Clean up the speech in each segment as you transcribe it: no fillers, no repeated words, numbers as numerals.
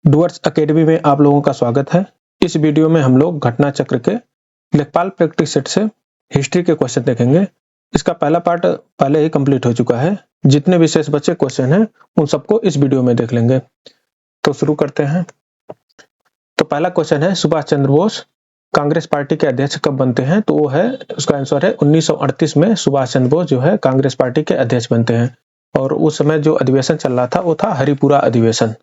Doors academy में आप लोगों का स्वागत है। इस वीडियो में हम लोग घटना चक्र के लेखपाल प्रैक्टिस सेट से हिस्ट्री के क्वेश्चन देखेंगे। इसका पहला पार्ट पहले ही कंप्लीट हो चुका है। जितने भी शेष बचे क्वेश्चन हैं उन सबको इस वीडियो में देख लेंगे। तो शुरू करते हैं। तो पहला क्वेश्चन है, सुभाष चंद्र बोस कांग्रेस पार्टी के अध्यक्ष कब बनते हैं? तो वो है, उसका आंसर है 1938 में सुभाष चंद्र बोस जो है कांग्रेस पार्टी के अध्यक्ष बनते हैं। और उस समय जो अधिवेशन चल रहा था वो था हरिपुरा अधिवेशन।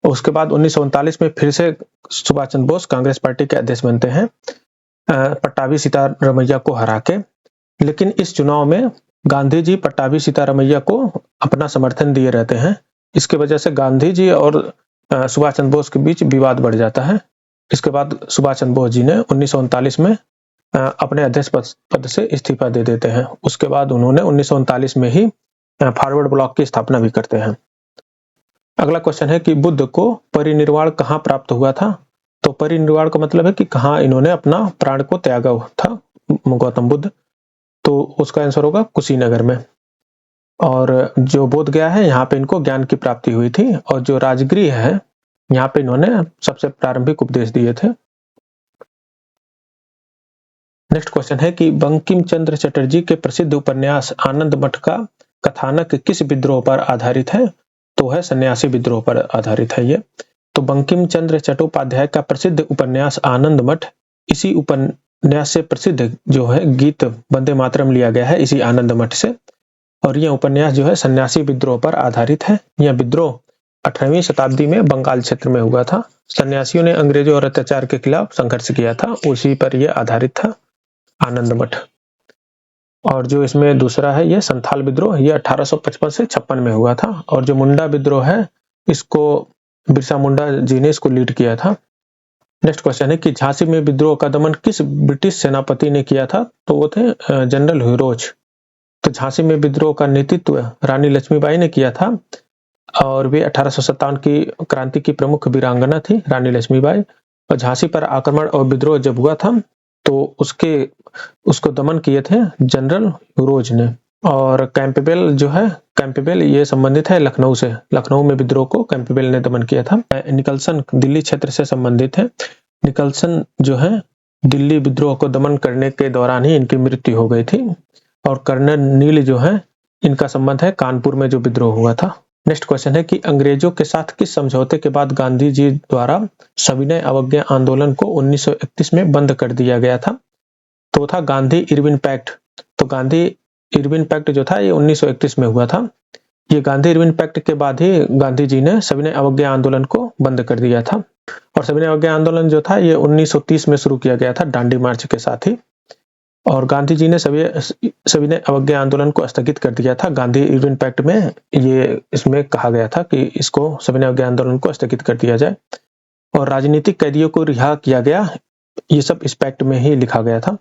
उसके बाद 1939 में फिर से सुभाष चंद्र बोस कांग्रेस पार्टी के अध्यक्ष बनते हैं पट्टाभी सीतारमैया को हरा के। लेकिन इस चुनाव में गांधी जी पट्टाभी सीतारमैया को अपना समर्थन दिए रहते हैं। इसके वजह से गांधी जी और सुभाष चंद्र बोस के बीच विवाद बढ़ जाता है। इसके बाद सुभाष चंद्र बोस जी ने 1939 में अपने अध्यक्ष पद से इस्तीफा दे देते हैं। उसके बाद उन्होंने 1939 में ही फॉरवर्ड ब्लॉक की स्थापना भी करते हैं। अगला क्वेश्चन है कि बुद्ध को परिनिर्वाण कहाँ प्राप्त हुआ था? तो परिनिर्वाण का मतलब है कि कहाँ इन्होंने अपना प्राण को त्यागा था गौतम बुद्ध। तो उसका आंसर होगा कुशीनगर में। और जो बोध गया है यहाँ पे इनको ज्ञान की प्राप्ति हुई थी। और जो राजगृह है यहाँ पे इन्होंने सबसे प्रारंभिक उपदेश दिए थे। नेक्स्ट क्वेश्चन है कि बंकिम चंद्र चटर्जी के प्रसिद्ध उपन्यास आनंद मठ का कथानक किस विद्रोह पर आधारित है? तो है सन्यासी विद्रोह पर आधारित है ये। तो बंकिम चंद्र चट्टोपाध्याय का प्रसिद्ध उपन्यास आनंद मठ, इसी उपन्यास से प्रसिद्ध जो है गीत वंदे मातरम लिया गया है इसी आनंद मठ से। और यह उपन्यास जो है सन्यासी विद्रोह पर आधारित है। यह विद्रोह 18वीं शताब्दी में बंगाल क्षेत्र में हुआ था। सन्यासियों ने अंग्रेजों और अत्याचार के खिलाफ संघर्ष किया था, उसी पर यह आधारित था आनंद मठ। और जो इसमें दूसरा है ये संथाल विद्रोह, ये 1855 से 56 में हुआ था। और जो मुंडा विद्रोह है इसको बिरसा मुंडा जी ने इसको लीड किया था। नेक्स्ट क्वेश्चन है कि झांसी में विद्रोह का दमन किस ब्रिटिश सेनापति ने किया था? तो वो थे जनरल ह्यूरोज। तो झांसी में विद्रोह का नेतृत्व रानी लक्ष्मीबाई ने किया था। और वे 1857 की क्रांति की प्रमुख वीरांगना थी रानी लक्ष्मीबाई। और झांसी पर आक्रमण और विद्रोह जब हुआ था तो उसको दमन किए थे जनरल ह्यूरोज ने। और कैंपबेल जो है, कैंपबेल ये संबंधित है लखनऊ से। लखनऊ में विद्रोह को कैंपबेल ने दमन किया था। निकलसन दिल्ली क्षेत्र से संबंधित है। निकलसन जो है दिल्ली विद्रोह को दमन करने के दौरान ही इनकी मृत्यु हो गई थी। और कर्नल नील जो है इनका संबंध है कानपुर में जो विद्रोह हुआ था। नेक्स्ट क्वेश्चन है कि अंग्रेजों के साथ किस समझौते के बाद गांधी जी द्वारा सविनय अवज्ञा आंदोलन को 1931 में बंद कर दिया गया था? तो था गांधी इरविन पैक्ट। तो गांधी इरविन पैक्ट जो था ये 1931 में हुआ था। ये गांधी इरविन पैक्ट के बाद ही गांधी जी ने सविनय अवज्ञा आंदोलन को बंद कर दिया था। और सविनय अवज्ञा आंदोलन जो था ये 1930 में शुरू किया गया था दांडी मार्च के साथ ही। और गांधी जी ने सविनय अवज्ञा आंदोलन को स्थगित कर दिया था। गांधी इरविन पैक्ट में ये इसमें कहा गया था कि इसको सविनय अवज्ञा आंदोलन को स्थगित कर दिया जाए। और राजनीतिक कैदियों को रिहा किया गया, ये सब इस पैक्ट में ही लिखा गया था।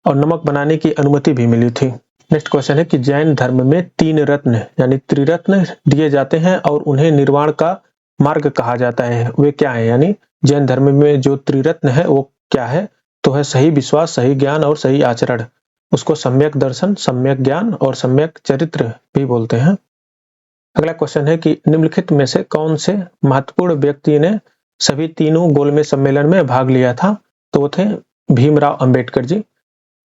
और नमक बनाने की अनुमति भी मिली थी। नेक्स्ट क्वेश्चन है कि जैन धर्म में 3 रत्न यानी त्रिरत्न दिए जाते हैं और उन्हें निर्वाण का मार्ग कहा जाता है, वे क्या है? यानी जैन धर्म में जो त्रिरत्न है वो क्या है? तो है सही विश्वास, सही ज्ञान और सही आचरण। उसको सम्यक दर्शन, सम्यक ज्ञान और सम्यक चरित्र भी बोलते हैं। अगला क्वेश्चन है कि निम्नलिखित में से कौन से महत्वपूर्ण व्यक्ति ने सभी तीनों गोलमेज सम्मेलन में भाग लिया था? तो वो थे भीमराव अंबेडकर जी।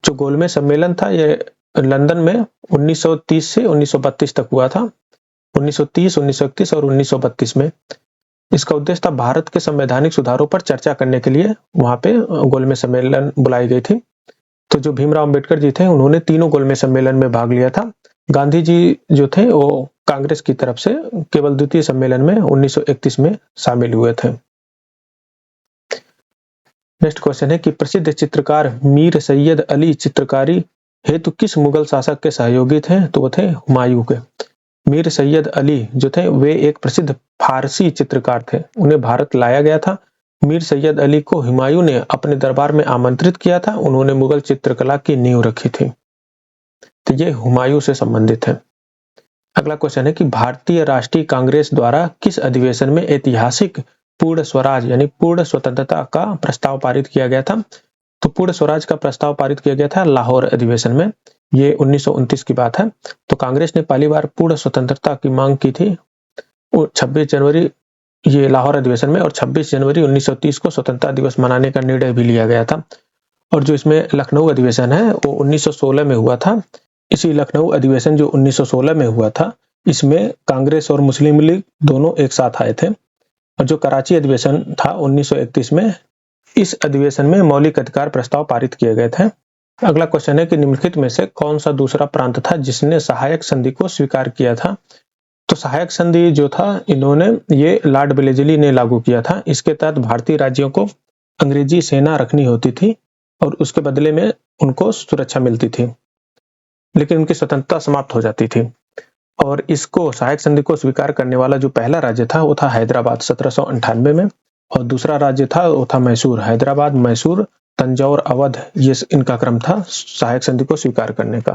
जो गोलमेज सम्मेलन था ये लंदन में 1930 से 1932 तक हुआ था। 1930, 1931 और 1932 में। इसका उद्देश्य था भारत के संवैधानिक सुधारों पर चर्चा करने के लिए वहां पे गोलमेज सम्मेलन बुलाई गई थी। तो जो भीमराव अंबेडकर जी थे उन्होंने तीनों गोलमेज सम्मेलन में भाग लिया था। गांधी जी जो थे वो कांग्रेस की तरफ से केवल द्वितीय सम्मेलन में 1931 में शामिल हुए थे। नेक्स्ट क्वेश्चन है कि प्रसिद्ध चित्रकार मीर सैयद अली चित्रकारी हेतु किस मुगल शासक के सहयोगी थे? तो वो थे हुमायूं के। मीर सैयद अली जो थे वे एक प्रसिद्ध फारसी चित्रकार थे। उन्हें भारत लाया गया था। मीर सैयद अली को हुमायूं ने अपने दरबार में आमंत्रित किया था। उन्होंने मुगल चित्रकला की नींव रखी थी। तो ये हुमायूं से संबंधित है। अगला क्वेश्चन है कि भारतीय राष्ट्रीय कांग्रेस द्वारा किस अधिवेशन में ऐतिहासिक पूर्ण स्वराज यानी पूर्ण स्वतंत्रता का प्रस्ताव पारित किया गया था? तो पूर्ण स्वराज का प्रस्ताव पारित किया गया था लाहौर अधिवेशन में। ये 1929 की बात है। तो कांग्रेस ने पहली बार पूर्ण स्वतंत्रता की मांग की थी 26 जनवरी ये लाहौर अधिवेशन में, और 26 जनवरी 1930 को स्वतंत्रता दिवस मनाने का निर्णय भी लिया गया था। और जो इसमें लखनऊ अधिवेशन है वो 1916 में हुआ था। इसी लखनऊ अधिवेशन जो 1916 में हुआ था, इसमें कांग्रेस और मुस्लिम लीग दोनों एक साथ आए थे। और जो कराची अधिवेशन था 1931 में, इस अधिवेशन में मौलिक अधिकार प्रस्ताव पारित किए गए थे। अगला क्वेश्चन है कि निम्नलिखित में से कौन सा दूसरा प्रांत था जिसने सहायक संधि को स्वीकार किया था? तो सहायक संधि जो था, इन्होंने ये लॉर्ड वेलेस्ली ने लागू किया था। इसके तहत भारतीय राज्यों को अंग्रेजी सेना रखनी होती थी और उसके बदले में उनको सुरक्षा मिलती थी, लेकिन उनकी स्वतंत्रता समाप्त हो जाती थी। और इसको सहायक संधि को स्वीकार करने वाला जो पहला राज्य था वो था हैदराबाद 1798 में, और दूसरा राज्य था वो था मैसूर। हैदराबाद, मैसूर, तंजौर, अवध, ये इनका क्रम था सहायक संधि को स्वीकार करने का।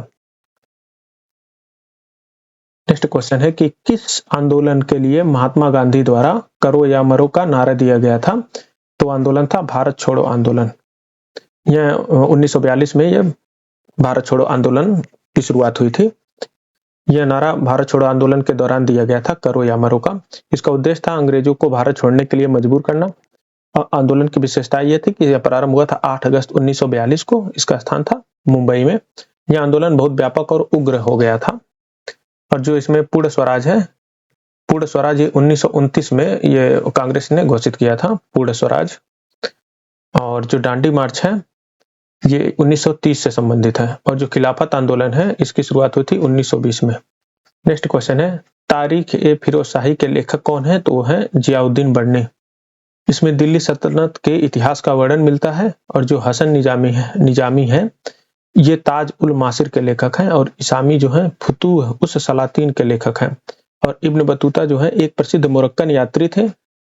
नेक्स्ट क्वेश्चन है कि किस आंदोलन के लिए महात्मा गांधी द्वारा करो या मरो का नारा दिया गया था? तो आंदोलन था भारत छोड़ो आंदोलन। यह 1942 में यह भारत छोड़ो आंदोलन की शुरुआत हुई थी। यह नारा भारत छोड़ो आंदोलन के दौरान दिया गया था, करो या मरो का। इसका उद्देश्य था अंग्रेजों को भारत छोड़ने के लिए मजबूर करना। आंदोलन की विशेषता यह थी कि यह प्रारंभ हुआ था 8 अगस्त 1942 को। इसका स्थान था मुंबई में। यह आंदोलन बहुत व्यापक और उग्र हो गया था। और जो इसमें पूर्ण स्वराज है, पूर्ण स्वराज 1929 में ये कांग्रेस ने घोषित किया था, पूर्ण स्वराज। और जो दांडी मार्च है ये 1930 से संबंधित है। और जो खिलाफत आंदोलन है इसकी शुरुआत हुई थी 1920 में। नेक्स्ट क्वेश्चन है तारीख ए फिरोज शाही के लेखक कौन है? तो वो है जियाउद्दीन बर्नी। इसमें दिल्ली सल्तनत के इतिहास का वर्णन मिलता है। और जो हसन निजामी है ये ताज उल मासिर के लेखक हैं। और इसामी जो है फुतूह उस सलातीन के लेखक हैं। और इब्न बतूता जो है एक प्रसिद्ध मोरक्कन यात्री थे।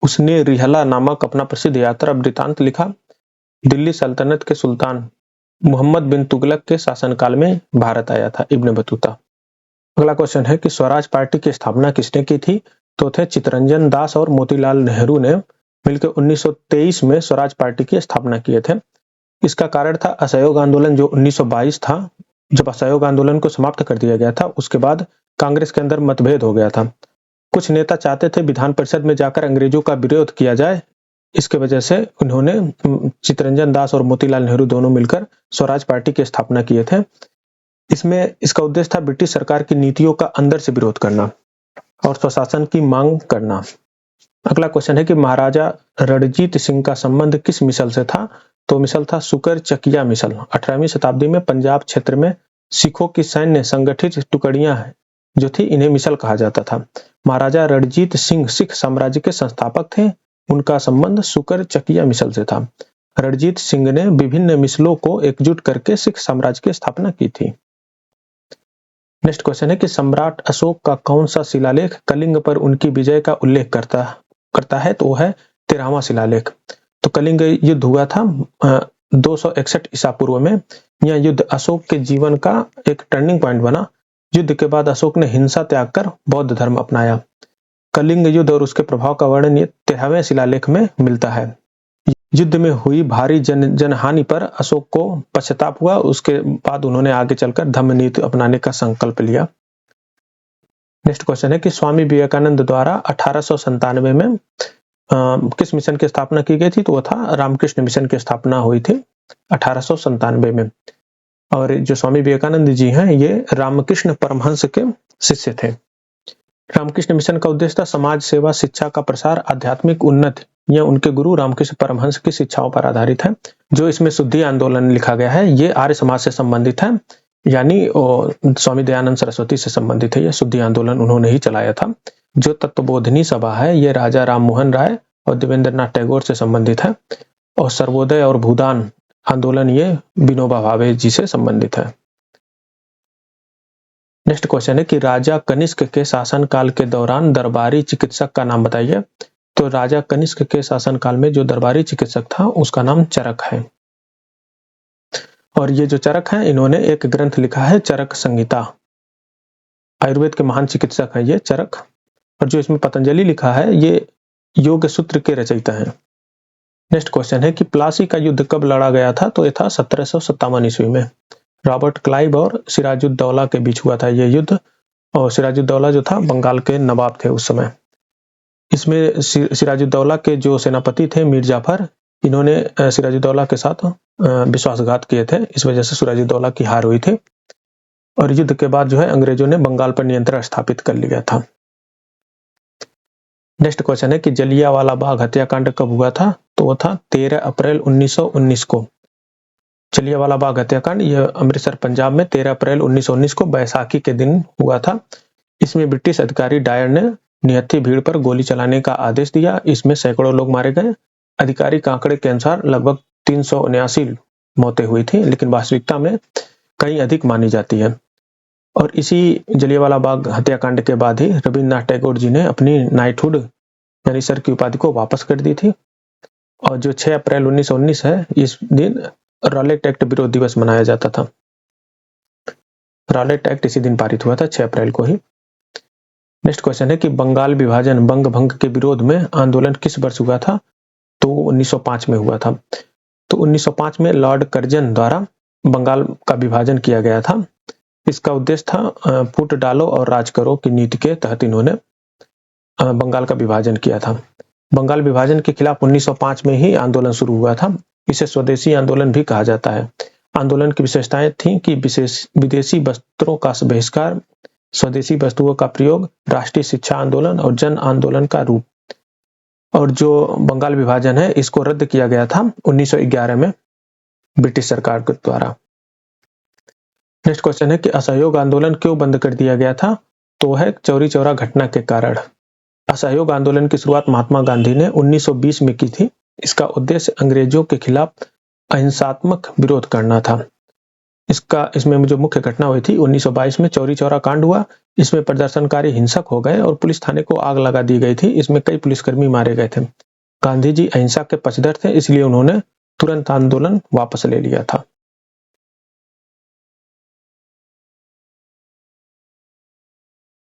उसने रिहला नामक अपना प्रसिद्ध यात्रा वृतांत लिखा। दिल्ली सल्तनत के सुल्तान मोहम्मद बिन तुगलक के शासनकाल में भारत आया था इब्न बतूता। अगला क्वेश्चन है कि स्वराज पार्टी की स्थापना किसने की थी? तो थे चित्तरंजन दास और मोतीलाल नेहरू ने मिलकर 1923 में स्वराज पार्टी की स्थापना किए थे। इसका कारण था असहयोग आंदोलन जो 1922 था। जब असहयोग आंदोलन को समाप्त कर दिया गया था उसके बाद कांग्रेस के अंदर मतभेद हो गया था। कुछ नेता चाहते थे विधान परिषद में जाकर अंग्रेजों का विरोध किया जाए। इसके वजह से उन्होंने चित्तरंजन दास और मोतीलाल नेहरू दोनों मिलकर स्वराज पार्टी की स्थापना किए थे। इसमें इसका उद्देश्य था ब्रिटिश सरकार की नीतियों का अंदर से विरोध करना और स्वशासन की मांग करना। अगला क्वेश्चन है कि महाराजा रणजीत सिंह का संबंध किस मिसल से था? तो मिसल था सुकर चकिया मिसल। 18वीं शताब्दी में पंजाब क्षेत्र में सिखों की सैन्य संगठित टुकड़ियां जो थी इन्हें मिसल कहा जाता था। महाराजा रणजीत सिंह सिख साम्राज्य के संस्थापक थे। उनका संबंध सुकर चकिया मिसल से था। रणजीत सिंह ने विभिन्न मिसलों को एकजुट करके सिख साम्राज्य की स्थापना की थी। नेक्स्ट क्वेश्चन है कि सम्राट अशोक का कौन सा शिलालेख कलिंग पर उनकी विजय का उल्लेख करता है? तो वो है 13वां शिलालेख। तो कलिंग युद्ध हुआ था 261 ईसा पूर्व में। यह युद्ध अशोक के जीवन का एक टर्निंग पॉइंट बना। युद्ध के बाद अशोक ने हिंसा त्याग कर बौद्ध धर्म अपनाया। कलिंग युद्ध और उसके प्रभाव का वर्णन ये 13वें शिलालेख में मिलता है। युद्ध में हुई भारी जनहानि पर अशोक को पश्चाताप हुआ। उसके बाद उन्होंने आगे चलकर धम्म नीति अपनाने का संकल्प लिया। नेक्स्ट क्वेश्चन है कि स्वामी विवेकानंद द्वारा 1897 में किस मिशन की स्थापना की गई थी? तो वो था रामकृष्ण मिशन की स्थापना हुई थी 1897 में। और जो स्वामी विवेकानंद जी हैं ये रामकृष्ण परमहंस के शिष्य थे। रामकृष्ण मिशन का उद्देश्य था समाज सेवा, शिक्षा का प्रसार, आध्यात्मिक उन्नति। यह उनके गुरु रामकृष्ण परमहंस की शिक्षाओं पर आधारित है। जो इसमें शुद्धि आंदोलन लिखा गया है ये आर्य समाज से संबंधित है, यानी स्वामी दयानंद सरस्वती से संबंधित है। यह शुद्धि आंदोलन उन्होंने ही चलाया था। जो तत्वबोधिनी सभा है ये राजा राम मोहन राय और देवेंद्रनाथ टैगोर से संबंधित है। और सर्वोदय और भूदान आंदोलन ये विनोबा भावे जी से संबंधित है। नेक्स्ट क्वेश्चन है कि राजा कनिष्क के शासनकाल के दौरान दरबारी चिकित्सक का नाम बताइए। तो राजा कनिष्क के शासनकाल में जो दरबारी चिकित्सक था उसका नाम चरक है। और ये जो चरक है इन्होंने एक ग्रंथ लिखा है चरक संहिता। आयुर्वेद के महान चिकित्सक है ये चरक। और जो इसमें पतंजलि लिखा है ये योग सूत्र के रचयिता हैं। नेक्स्ट क्वेश्चन है कि प्लासी का युद्ध कब लड़ा गया था? तो ये था 1757 ईस्वी में। रॉबर्ट क्लाइव और सिराजुद्दौला के बीच हुआ था ये युद्ध। और सिराजुद्दौला जो था बंगाल के नवाब थे उस समय। इसमें सिराजुद्दौला के जो सेनापति थे मीर जाफर, इन्होंने सिराजुद्दौला के साथ विश्वासघात किए थे। इस वजह से सिराजुद्दौला की हार हुई थी और युद्ध के बाद जो है अंग्रेजों ने बंगाल पर नियंत्रण स्थापित कर लिया था। नेक्स्ट क्वेश्चन है कि जलियांवाला बाग हत्याकांड कब हुआ था? तो वो था 13 अप्रैल 1919 को। जलियांवाला बाग हत्याकांड यह अमृतसर पंजाब में 13 अप्रैल 1919 को बैसाखी के दिन हुआ था। इसमें ब्रिटिश अधिकारी डायर ने निहत्थी भीड़ पर गोली चलाने का आदेश दिया। इसमें सैकड़ों लोग मारे गए। आधिकारिक आंकड़े के अनुसार लगभग 379 मौतें हुई थी, लेकिन वास्तविकता में कहीं अधिक मानी जाती है। और इसी जलियांवाला बाग हत्याकांड के बाद ही रविन्द्रनाथ टैगोर जी ने अपनी नाइटहुड यानी सर की उपाधि को वापस कर दी थी। और जो 6 अप्रैल 1919 है, इस दिन रॉलेट एक्ट विरोध दिवस मनाया जाता था। रॉलेट एक्ट इसी दिन पारित हुआ था, 6 अप्रैल को ही। नेक्स्ट क्वेश्चन है कि बंगाल विभाजन बंग भंग के विरोध में आंदोलन किस वर्ष हुआ था? तो 1905 में हुआ था। तो 1905 में लॉर्ड कर्जन द्वारा बंगाल का विभाजन किया गया था। इसका उद्देश्य था फूट डालो और राज करो की नीति के तहत इन्होंने बंगाल का विभाजन किया था। बंगाल विभाजन के खिलाफ 1905 में ही आंदोलन शुरू हुआ था। इसे स्वदेशी आंदोलन भी कहा जाता है। आंदोलन की विशेषताएं थीं कि विदेशी वस्त्रों का बहिष्कार, स्वदेशी वस्तुओं का प्रयोग, राष्ट्रीय शिक्षा आंदोलन और जन आंदोलन का रूप। और जो बंगाल विभाजन है, इसको रद्द किया गया था 1911 में ब्रिटिश सरकार के द्वारा। नेक्स्ट क्वेश्चन है कि असहयोग आंदोलन क्यों बंद कर दिया गया था? तो है चौरी चौरा घटना के कारण। असहयोग आंदोलन की शुरुआत महात्मा गांधी ने 1920 में की थी। इसका उद्देश्य अंग्रेजों के खिलाफ अहिंसात्मक विरोध करना था। इसमें जो मुख्य घटना हुई थी 1922 में चौरी चौरा कांड हुआ। इसमें प्रदर्शनकारी हिंसक हो गए और पुलिस थाने को आग लगा दी गई थी। इसमें कई पुलिसकर्मी मारे गए थे। गांधी जी अहिंसा के पक्षधर थे, इसलिए उन्होंने तुरंत आंदोलन वापस ले लिया था।